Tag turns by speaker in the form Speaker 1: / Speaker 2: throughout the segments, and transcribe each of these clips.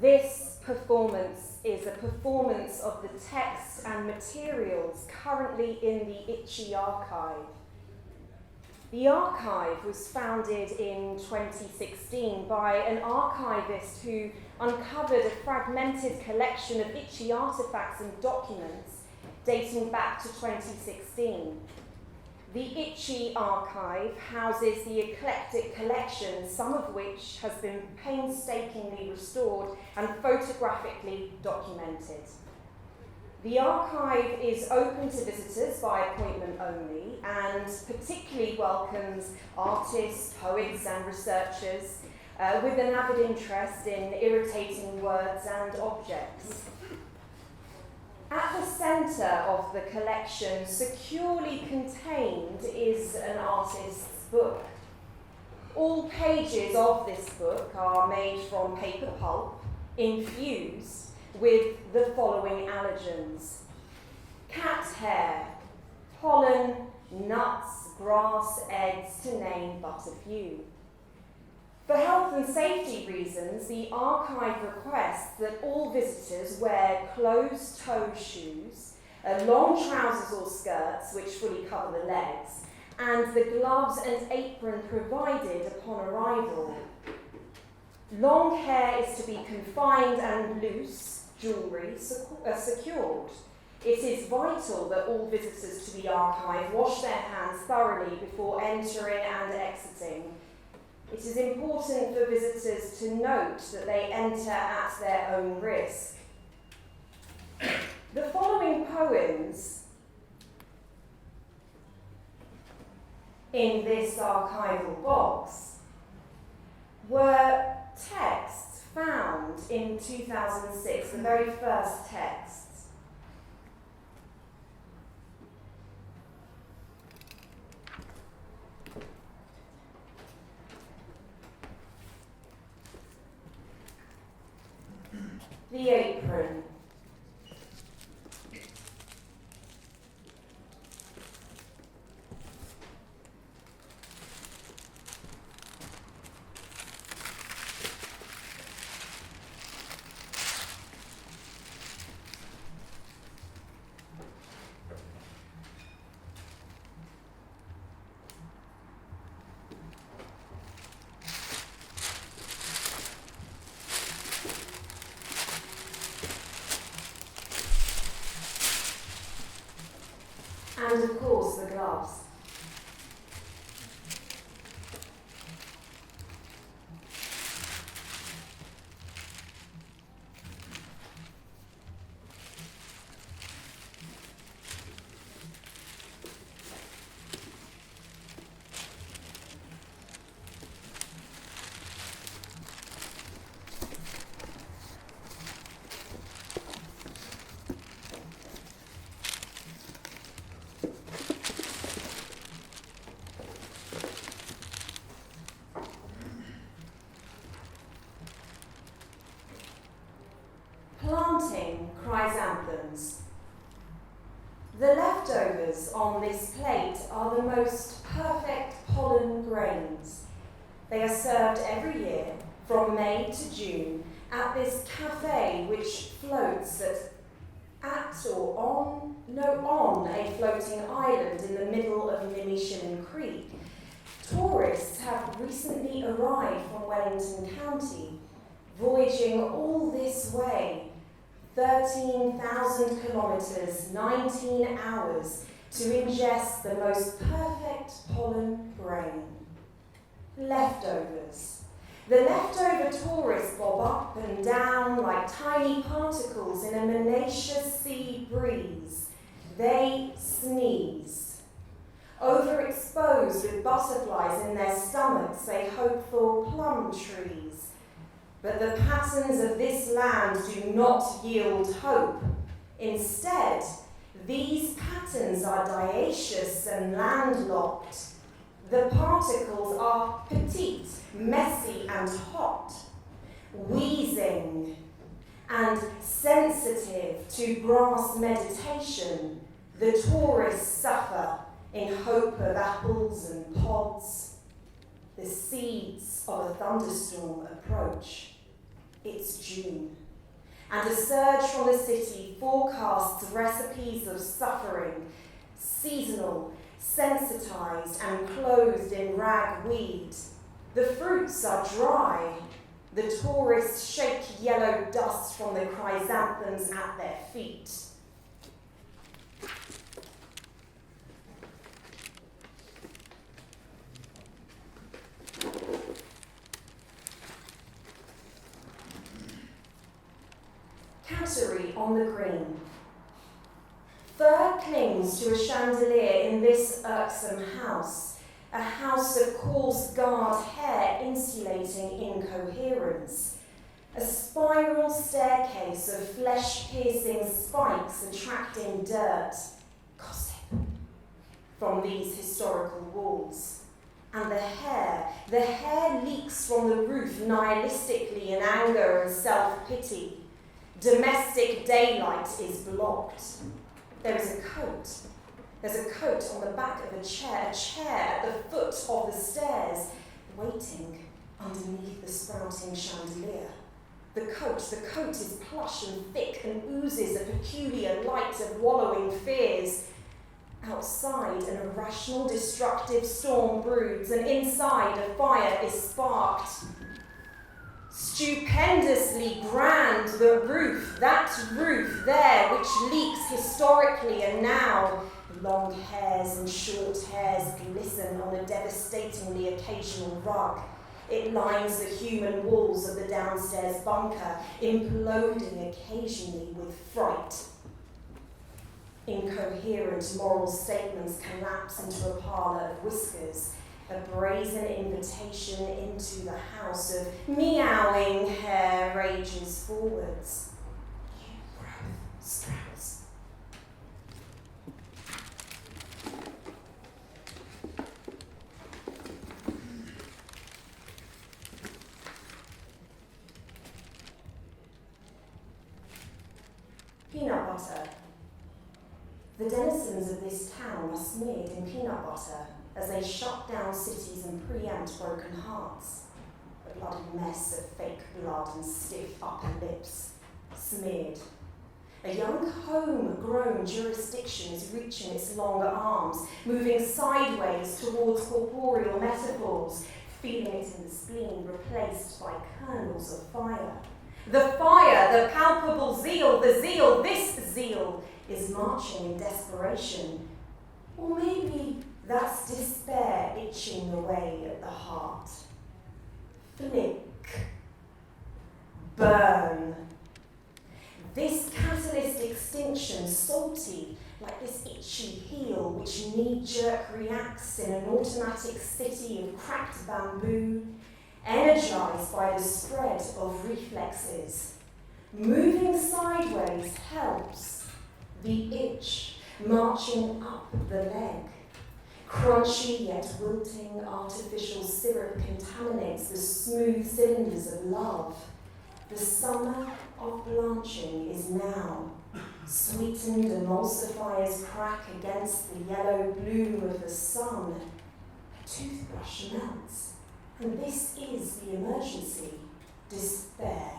Speaker 1: This performance is a performance of the texts and materials currently in the Itchy archive. The archive was founded in 2016 by an archivist who uncovered a fragmented collection of Itchy artifacts and documents dating back to 2016. The Itchy archive houses the eclectic collection, some of which has been painstakingly restored and photographically documented. The archive is open to visitors by appointment only and particularly welcomes artists, poets and researchers with an avid interest in irritating words and objects. At the centre of the collection, securely contained, is an artist's book. All pages of this book are made from paper pulp, infused with the following allergens: cat hair, pollen, nuts, grass, eggs, to name but a few. For health and safety reasons, the archive requests that all visitors wear closed-toe shoes, long trousers or skirts which fully cover the legs, and the gloves and apron provided upon arrival. Long hair is to be confined and loose, jewellery secured. It is vital that all visitors to the archive wash their hands thoroughly before entering and exiting. It is important for visitors to note that they enter at their own risk. The following poems in this archival box were texts found in 2006, the very first texts. The apron. And of course, the gloves. Planting chrysanthemums. The leftovers on this plate are the most perfect pollen grains. They are served every year from May to June at this cafe which floats on a floating island in the middle of Nimishillen Creek. Tourists have recently arrived from Wellington County, voyaging all this way, 13,000 kilometres, 19 hours, to ingest the most perfect pollen grain. Leftovers. The leftover tourists bob up and down like tiny particles in a monoecious sea breeze. They sneeze. Overexposed with butterflies in their stomachs, they hope for plum trees. But the patterns of this land do not yield hope. Instead, these patterns are dioecious and landlocked. The particles are petite, messy and hot, wheezing and sensitive to grass meditation. The tourists suffer in hope of apples and pods. The seeds of a thunderstorm approach. It's June, and a surge from the city forecasts recipes of suffering, seasonal, sensitized and clothed in ragweed. The fruits are dry. The tourists shake yellow dust from the chrysanthemums at their feet. Cattery on the green. Fur clings to a chandelier in this irksome house, a house of coarse guard hair insulating incoherence, a spiral staircase of flesh-piercing spikes attracting dirt, gossip, from these historical walls. And the hair leaks from the roof nihilistically in anger and self-pity. Domestic daylight is blocked. There is a coat. There's a coat on the back of a chair at the foot of the stairs, waiting underneath the sprouting chandelier. The coat is plush and thick and oozes a peculiar light of wallowing fears. Outside, an irrational, destructive storm broods, and inside, a fire is sparked. Stupendously grand, the roof, that roof there, which leaks historically, and now long hairs and short hairs glisten on a devastatingly occasional rug. It lines the human walls of the downstairs bunker, imploding occasionally with fright. Incoherent moral statements collapse into a parlour of whiskers, a brazen invitation into the house of meowing hair rages forwards. New growth sprouts. Peanut butter. The denizens of this town are smeared in peanut butter as they shut down cities and preempt broken hearts. A bloody mess of fake blood and stiff upper lips, smeared. A young home-grown jurisdiction is reaching its longer arms, moving sideways towards corporeal metaphors, feeling it in the spleen replaced by kernels of fire. The fire, the palpable zeal, the zeal, this zeal, is marching in desperation. Or maybe that's despair itching away at the heart. Flick. Burn. This catalyst extinction, salty, like this itchy heel which knee-jerk reacts in an automatic city of cracked bamboo, energized by the spread of reflexes. Moving sideways helps. The itch marching up the leg. Crunchy yet wilting artificial syrup contaminates the smooth cylinders of love. The summer of blanching is now. Sweetened emulsifiers crack against the yellow bloom of the sun. A toothbrush melts, and this is the emergency, despair.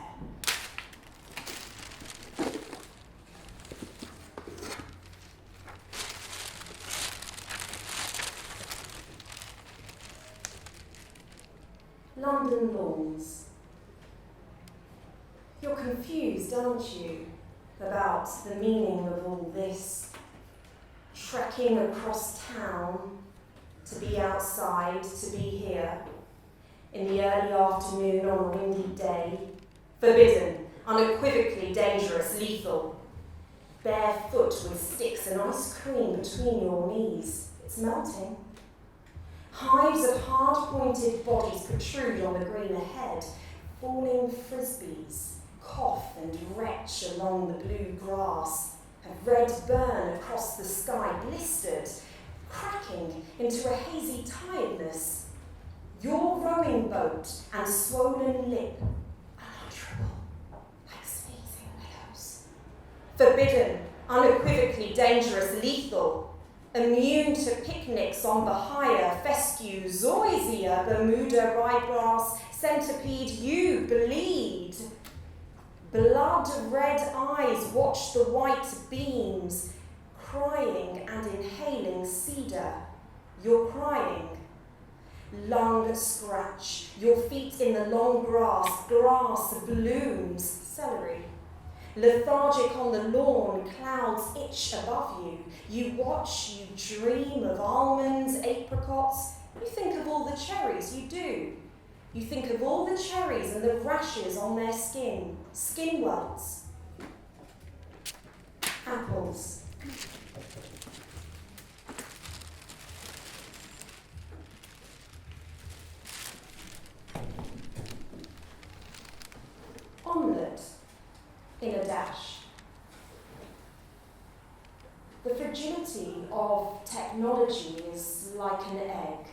Speaker 1: London lawns. You're confused, aren't you, about the meaning of all this? Trekking across town, to be outside, to be here, in the early afternoon on a windy day, forbidden, unequivocally dangerous, lethal. Barefoot with sticks and ice cream between your knees. It's melting. Hives of hard-pointed bodies protrude on the green ahead, falling frisbees, cough and retch along the blue grass, a red burn across the sky, blistered, cracking into a hazy tiredness. Your rowing boat and swollen lip, unutterable, like sneezing willows. Forbidden, unequivocally dangerous, lethal, immune to picnics on Bahia, fescue, zoysia, Bermuda, ryegrass, centipede, you bleed. blood-red eyes watch the white beams, crying and inhaling cedar. You're crying. Lung scratch, your feet in the long grass blooms, celery. Lethargic on the lawn, clouds itch above you. You watch, you dream of almonds, apricots. You think of all the cherries, you do. You think of all the cherries and the rashes on their skin welts. Apples. Omelette in a dash. The fragility of technology is like an egg.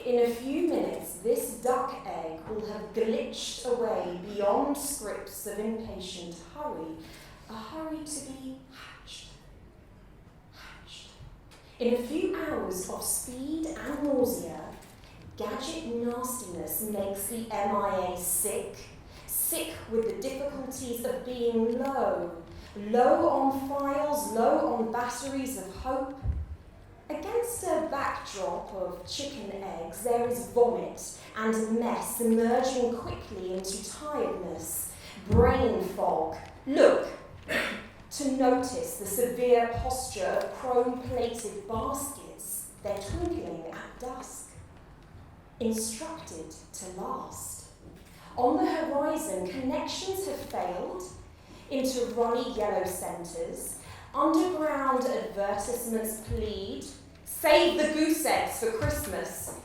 Speaker 1: In a few minutes, this duck egg will have glitched away beyond scripts of impatient hurry, a hurry to be hatched. In a few hours of speed and nausea, gadget nastiness makes the MIA sick with the difficulties of being low on files, low on batteries of hope. Against a backdrop of chicken eggs, there is vomit and mess emerging quickly into tiredness, brain fog. Look, to notice the severe posture of chrome-plated baskets, they're twinkling at dusk. Instructed to last. On the horizon, connections have failed into runny yellow centres. Underground advertisements plead, save the goose eggs for Christmas.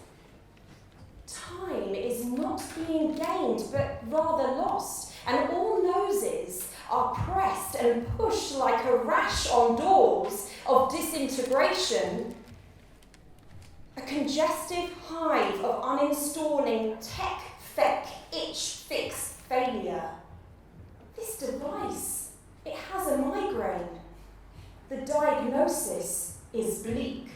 Speaker 1: Time is not being gained, but rather lost, and all noses are pressed and pushed like a rash on doors of disintegration. A congestive hive of uninstalling tech, feck, itch, fix, failure. This device, it has a migraine. The diagnosis is bleak.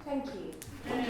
Speaker 1: Thank you.